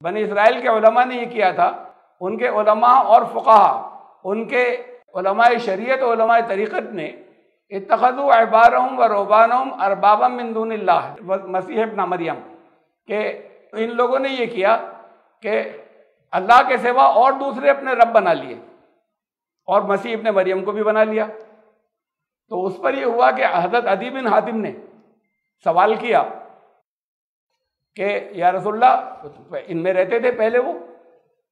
बनी इसराइल के उलमा ने ये किया था, उनके उलमा और फुक़हा, उनके उलमाए शरीयत और उलमाए तरीक़त ने इत्तख़ज़ू अहबारहुम व रुहबानहुम अरबाबम मिन दूनिल्लाह मसीह इब्न मरियम, के इन लोगों ने ये किया कि अल्लाह के सिवा और दूसरे अपने रब बना लिए और मसीह इब्न मरियम को भी बना लिया। तो उस पर यह हुआ कि हज़रत अदी बिन हातिम ने सवाल किया कि या रसूलल्लाह, इनमें रहते थे पहले वो,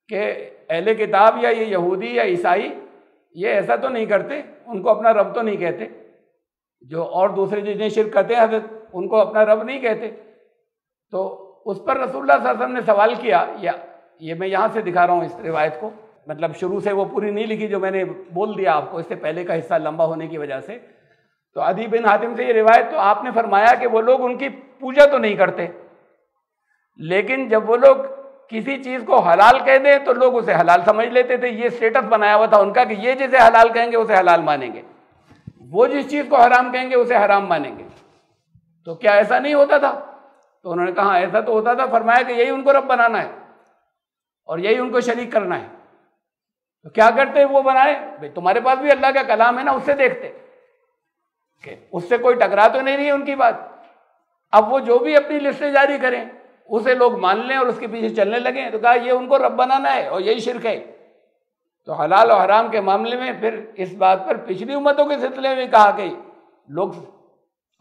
कि अहले किताब या ये यहूदी या ईसाई ये ऐसा तो नहीं करते, उनको अपना रब तो नहीं कहते, जो और दूसरे जिन्हें शिर्क करते हैं हज़रत, उनको अपना रब नहीं कहते। तो उस पर रसूलुल्लाह सल्लल्लाहु अलैहि वसल्लम ने सवाल किया, या ये मैं यहाँ से दिखा रहा हूँ इस रिवायत को, मतलब शुरू से वो पूरी नहीं लिखी जो मैंने बोल दिया आपको, इससे पहले का हिस्सा लंबा होने की वजह से। तो अदी बिन हातिम से ये रिवायत, तो आपने फरमाया कि वो लोग उनकी पूजा तो नहीं करते, लेकिन जब वो लोग किसी चीज़ को हलाल कह दें तो लोग उसे हलाल समझ लेते थे। ये स्टेटस बनाया हुआ था उनका कि ये जिसे हलाल कहेंगे उसे हलाल मानेंगे, वो जिस चीज़ को हराम कहेंगे उसे हराम मानेंगे। तो क्या ऐसा नहीं होता था? तो उन्होंने कहा ऐसा तो होता था। फरमाया कि यही उनको रब बनाना है और यही उनको शरीक करना है। तो क्या करते वो बनाए, भाई तुम्हारे पास भी अल्लाह का कलाम है ना, उससे देखते कि उससे कोई टकरा तो नहीं रही है उनकी बात। अब वो जो भी अपनी लिस्टें जारी करें उसे लोग मान लें और उसके पीछे चलने लगे। तो कहा ये उनको रब बनाना है और यही शिर्क है। तो हलाल और हराम के मामले में फिर इस बात पर पिछली उम्मतों के सिलसिले में कहा कि लोग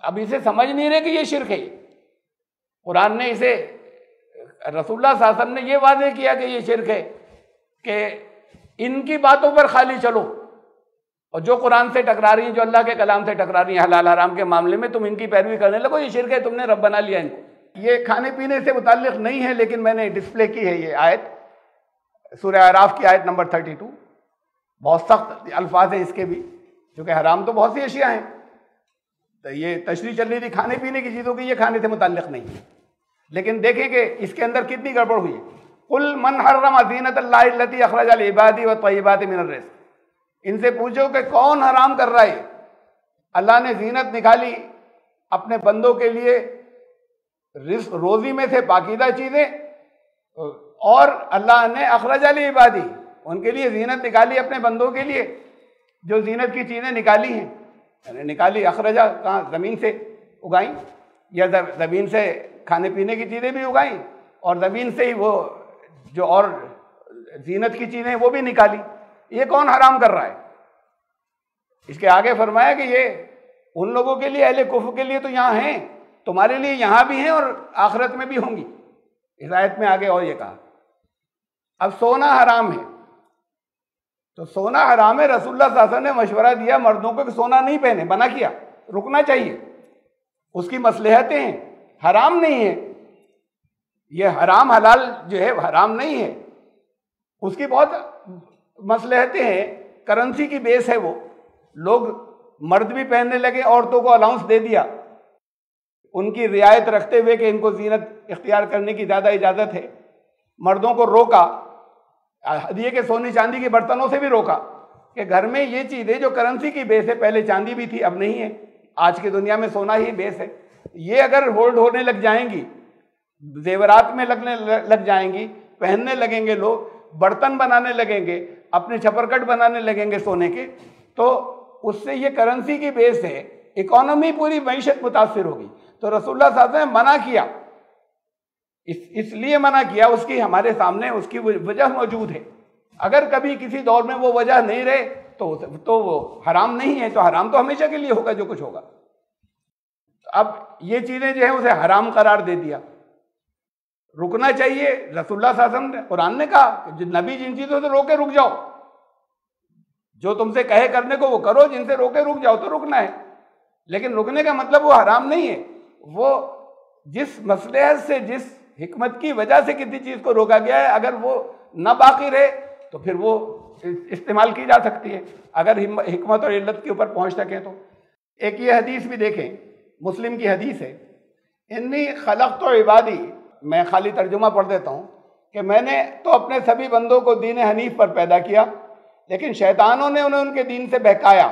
अब इसे समझ नहीं रहे कि ये शिर्क है। कुरान ने इसे, रसूलुल्लाह सल्लल्लाहु अलैहि वसल्लम ने ये वादे किया कि ये शिर्क है कि इनकी बातों पर खाली चलो और जो कुरान से टकरा रही हैं, जो अल्लाह के कलाम से टकरा रही हैं हलाल हराम के मामले में, तुम इनकी पैरवी करने लगो, ये शिर्क है, तुमने रब बना लिया इनको। ये खाने पीने से मुताल्लिक़ नहीं है, लेकिन मैंने डिस्प्ले की है ये आयत, सूरह आराफ की आयत नंबर 32। बहुत सख्त अल्फाज हैं इसके भी, क्योंकि हराम तो बहुत सी अशिया हैं। तो ये तशरीह चल रही थी खाने पीने की चीज़ों की, ये खाने से मुताल्लिक़ नहीं है। लेकिन देखें कि इसके अंदर कितनी गड़बड़ हुई है। कुल मन हर्रम ज़ीनतल्लाहि अल्लती अखरज लिइबादी व तय्यिबाति मिनर रिज़्क़, इनसे पूछो कि कौन हराम कर रहा है। अल्लाह ने जीनत निकाली अपने बंदों के लिए रिज़्क़, रोज़ी में से पाकीज़ा चीज़ें, और अल्लाह ने अखरज लिइबादी, उनके लिए जीनत निकाली अपने बंदों के लिए। जो जीनत की चीज़ें निकाली हैं, यानी निकाली अखरजा कहाँ, ज़मीन से उगाई, या ज़मीन से खाने पीने की चीज़ें भी उगाई और ज़मीन से ही वो जो और जीनत की चीज़ें वो भी निकाली। ये कौन हराम कर रहा है? इसके आगे फरमाया कि ये उन लोगों के लिए, अहले कुफ्र के लिए तो यहाँ हैं, तुम्हारे लिए यहाँ भी हैं और आखिरत में भी होंगी। इस आयत में आगे और ये कहा। अब सोना हराम है, तो सोना हराम है, रसूलुल्लाह सल्लल्लाहु अलैहि वसल्लम ने मशवरा दिया मर्दों को कि सोना नहीं पहने, मना किया, रुकना चाहिए, उसकी मसलहतें हैं, हराम नहीं है। ये हराम हलाल जो है हराम नहीं है, उसकी बहुत मसलहतें हैं, करेंसी की बेस है वो। लोग मर्द भी पहनने लगे, औरतों को अलाउंस दे दिया, उनकी रियायत रखते हुए कि इनको जीनत इख्तियार करने की ज़्यादा इजाज़त है। मर्दों को रोका, हदिये के सोने चांदी के बर्तनों से भी रोका कि घर में ये चीज़ें जो करेंसी की बेस है, पहले चांदी भी थी अब नहीं है, आज की दुनिया में सोना ही बेस है, ये अगर होल्ड होने लग जाएंगी, जेवरात में लगने लग जाएंगी, पहनने लगेंगे लोग, बर्तन बनाने लगेंगे, अपने छपरकट बनाने लगेंगे सोने के, तो उससे ये करेंसी की बेस है, इकोनॉमी पूरी मईशत मुतासिर होगी। तो रसूलुल्लाह सल्लल्लाहु अलैहि वसल्लम ने मना किया, इसलिए मना किया, उसकी हमारे सामने उसकी वजह मौजूद है। अगर कभी किसी दौर में वो वजह नहीं रहे तो वो हराम नहीं है, तो हराम तो हमेशा के लिए होगा जो कुछ होगा। अब ये चीज़ें जो है उसे हराम करार दे दिया, रुकना चाहिए। रसूलुल्लाह सल्लल्लाहु अलैहि वसल्लम, कुरान ने कहा कि नबी जिन चीज़ों से रोके रुक जाओ, जो तुमसे कहे करने को वो करो, जिनसे रोके रुक जाओ, तो रुकना है। लेकिन रुकने का मतलब वो हराम नहीं है, वो जिस मसलहत से, जिस हिकमत की वजह से किसी चीज़ को रोका गया है, अगर वो न बाकी रहे तो फिर वो इस्तेमाल की जा सकती है, अगर हिकमत और इल्लत के ऊपर पहुँच सकें तो। एक ये हदीस भी देखें, मुस्लिम की हदीस है, इन्नी खलक़्तु इबादी, मैं खाली तर्जुमा पढ़ देता हूँ कि मैंने तो अपने सभी बंदों को दीन हनीफ पर पैदा किया, लेकिन शैतानों ने उन्हें उनके दीन से बहकाया।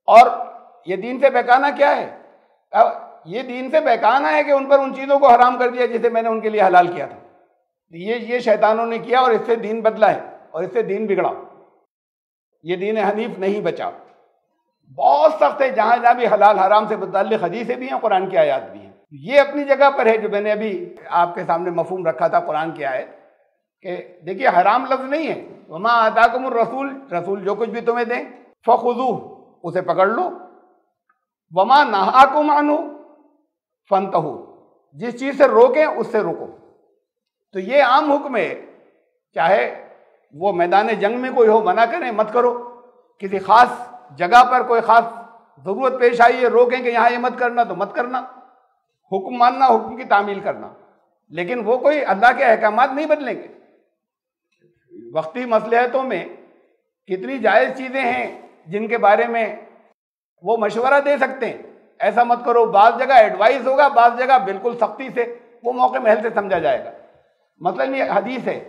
और ये दीन से बहकाना क्या है? अब ये दीन से बहकाना है कि उन पर उन चीज़ों को हराम कर दिया जिसे मैंने उनके लिए हलाल किया था। ये शैतानों ने किया और इससे दीन बदला है और इससे दीन बिगड़ा। ये दीन हनीफ नहीं बचा। बहुत सख्त है, जहां जहां भी हलाल हराम से मुताल्लिक़ हदीसें भी हैं, कुरान की आयत भी हैं। ये अपनी जगह पर है, जो मैंने अभी आपके सामने मफहूम रखा था कुरान की आयत कि देखिए हराम लफ्ज़ नहीं है। वमा आताकुमुर रसूल, रसूल जो कुछ भी तुम्हें दें फ़ख़ुज़ूह, उसे पकड़ लो। वमा नहाकुम अन्हु फंतहू, जिस चीज़ से रोकें उससे रोको। तो ये आम हुक्म है, चाहे वो मैदान जंग में कोई हो, मना करें मत करो। किसी ख़ास जगह पर कोई ख़ास ज़रूरत पेश आई है, रोकें कि यहाँ ये मत करना, तो मत करना। हुक्म मानना, हुक्म की तामील करना, लेकिन वो कोई अल्लाह के अहकामात नहीं बदलेंगे। वक्ती मसलहतों में कितनी जायज़ चीज़ें हैं जिनके बारे में वो मशवरा दे सकते हैं, ऐसा मत करो। बाज़ जगह एडवाइस होगा, बाज़ जगह बिल्कुल सख्ती से वो मौके महल से समझा जाएगा। मतलब ये हदीस है,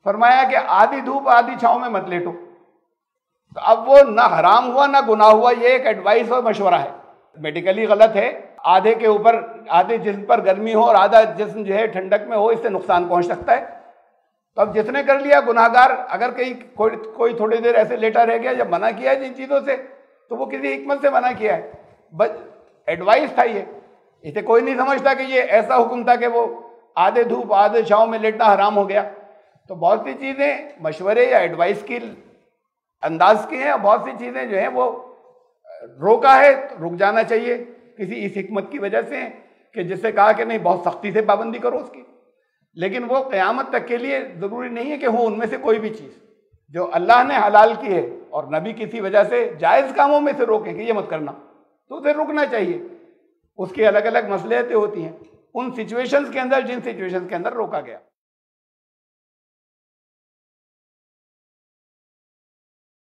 फरमाया कि आधी धूप आधी छाँव में मत लेटो। तो अब वो ना हराम हुआ ना गुनाह हुआ, ये एक एडवाइस और मशवरा है। मेडिकली गलत है, आधे के ऊपर, आधे जिस्म पर गर्मी हो और आधा जिस्म जो है ठंडक में हो, इससे नुकसान पहुंच सकता है। तो अब जिसने कर लिया गुनाहगार, अगर कहीं कोई थोड़ी देर ऐसे लेटा रह गया, जब मना किया है जिन चीज़ों से, तो वो किसी हिकमत से मना किया है, बस एडवाइस था ये। इसे कोई नहीं समझता कि ये ऐसा हुक्म था कि वो आधे धूप आधे छाँव में लेटना हराम हो गया। तो बहुत सी चीज़ें मशवरे या एडवाइस की अंदाज की हैं, और बहुत सी चीज़ें जो हैं वो रोका है तो रुक जाना चाहिए किसी इस हिकमत की वजह से, कि जिससे कहा कि नहीं बहुत सख्ती से पाबंदी करो उसकी। लेकिन वो क़यामत तक के लिए ज़रूरी नहीं है कि हो उनमें से कोई भी चीज़ जो अल्लाह ने हलाल की है और नबी किसी वजह से जायज़ कामों में से रोके कि ये मत करना, तो उसे रुकना चाहिए। उसकी अलग अलग मसलहतें होती हैं उन सिचुएशंस के अंदर, जिन सिचुएशंस के अंदर रोका गया।